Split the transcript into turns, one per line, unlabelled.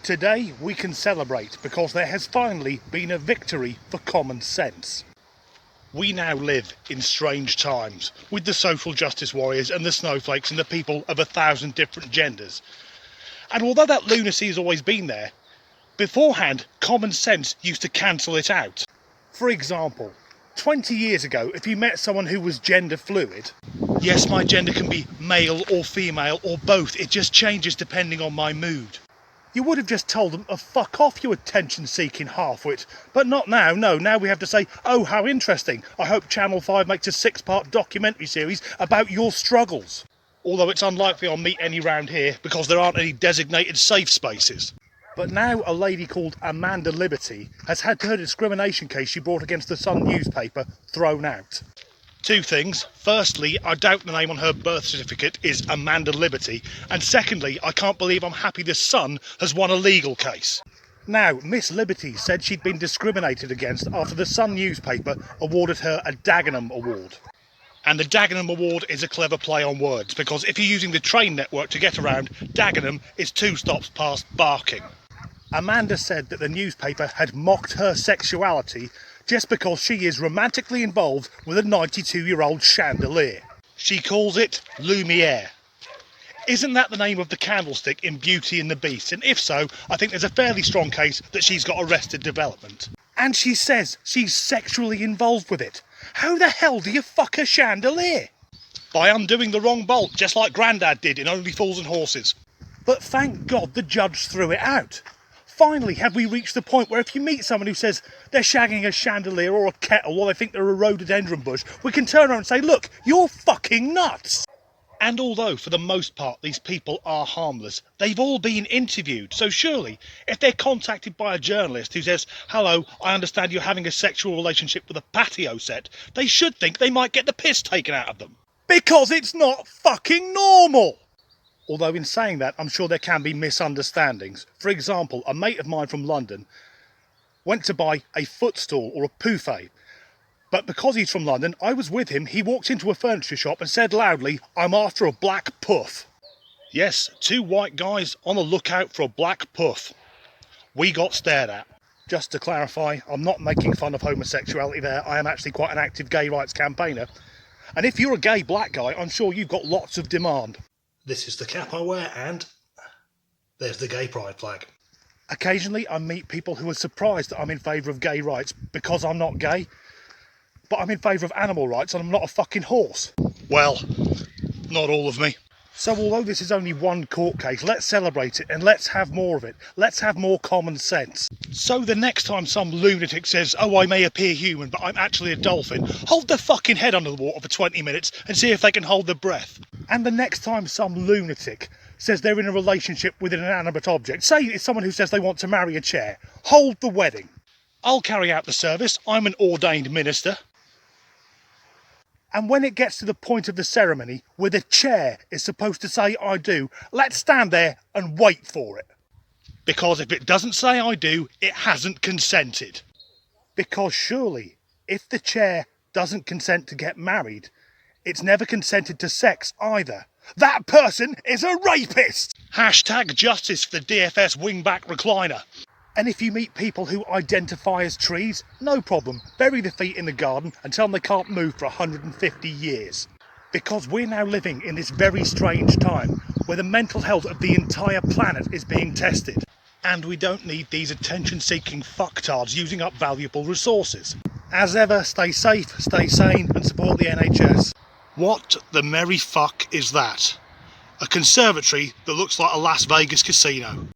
Today we can celebrate because there has finally been a victory for common sense. We now live in strange times with the social justice warriors and the snowflakes and the people of 1,000 different genders. And although that lunacy has always been there, beforehand common sense used to cancel it out. For example, 20 years ago, if you met someone who was gender fluid, yes, my gender can be male or female or both, it just changes depending on my mood. You would have just told them, oh, fuck off, you attention-seeking half-wit. But not now, no, now we have to say, oh, how interesting. I hope Channel 5 makes a 6-part documentary series about your struggles. Although it's unlikely I'll meet any round here because there aren't any designated safe spaces. But now a lady called Amanda Liberty has had her discrimination case she brought against the Sun newspaper thrown out. Two things. Firstly, I doubt the name on her birth certificate is Amanda Liberty. And secondly, I can't believe I'm happy the Sun has won a legal case. Now, Miss Liberty said she'd been discriminated against after the Sun newspaper awarded her a Dagenham Award. And the Dagenham Award is a clever play on words, because if you're using the train network to get around, Dagenham is 2 stops past Barking. Amanda said that the newspaper had mocked her sexuality just because she is romantically involved with a 92-year-old chandelier. She calls it Lumiere. Isn't that the name of the candlestick in Beauty and the Beast? And if so, I think there's a fairly strong case that she's got Arrested Development. And she says she's sexually involved with it. How the hell do you fuck a chandelier? By undoing the wrong bolt, just like Grandad did in Only Fools and Horses. But thank God the judge threw it out. Finally, have we reached the point where if you meet someone who says they're shagging a chandelier or a kettle or they think they're a rhododendron bush, we can turn around and say, look, you're fucking nuts. And although, for the most part, these people are harmless, they've all been interviewed. So surely, if they're contacted by a journalist who says, hello, I understand you're having a sexual relationship with a patio set, they should think they might get the piss taken out of them. Because it's not fucking normal! Although in saying that, I'm sure there can be misunderstandings. For example, a mate of mine from London went to buy a footstool or a poufet. But because he's from London, I was with him, he walked into a furniture shop and said loudly, I'm after a black puff. Yes, 2 white guys on the lookout for a black puff. We got stared at. Just to clarify, I'm not making fun of homosexuality there, I am actually quite an active gay rights campaigner. And if you're a gay black guy, I'm sure you've got lots of demand. This is the cap I wear and there's the gay pride flag. Occasionally I meet people who are surprised that I'm in favour of gay rights because I'm not gay. But I'm in favour of animal rights and I'm not a fucking horse. Well, not all of me. So although this is only one court case, let's celebrate it and let's have more of it. Let's have more common sense. So the next time some lunatic says, oh, I may appear human, but I'm actually a dolphin, hold their fucking head under the water for 20 minutes and see if they can hold their breath. And the next time some lunatic says they're in a relationship with an inanimate object, say it's someone who says they want to marry a chair, hold the wedding. I'll carry out the service, I'm an ordained minister. And when it gets to the point of the ceremony where the chair is supposed to say I do, let's stand there and wait for it. Because if it doesn't say I do, it hasn't consented. Because surely, if the chair doesn't consent to get married, it's never consented to sex either. That person is a rapist! Hashtag justice for the DFS wingback recliner. And if you meet people who identify as trees, no problem, bury the feet in the garden and tell them they can't move for 150 years. Because we're now living in this very strange time where the mental health of the entire planet is being tested. And we don't need these attention-seeking fucktards using up valuable resources. As ever, stay safe, stay sane and support the NHS. What the merry fuck is that? A conservatory that looks like a Las Vegas casino.